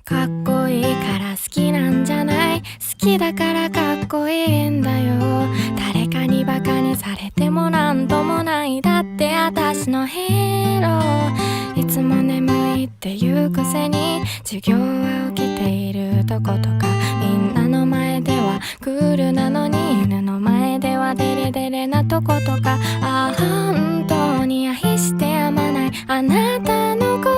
かっこいいから好きなんじゃない、好きだからかっこいいんだよ。誰かにバカにされてもなんともない、だって私のヒーロー。いつも眠いって言うくせに授業は起きているとことか、みんなの前ではクールなのに犬の前ではデレデレなとことか、ああ本当に愛してやまないあなたのこと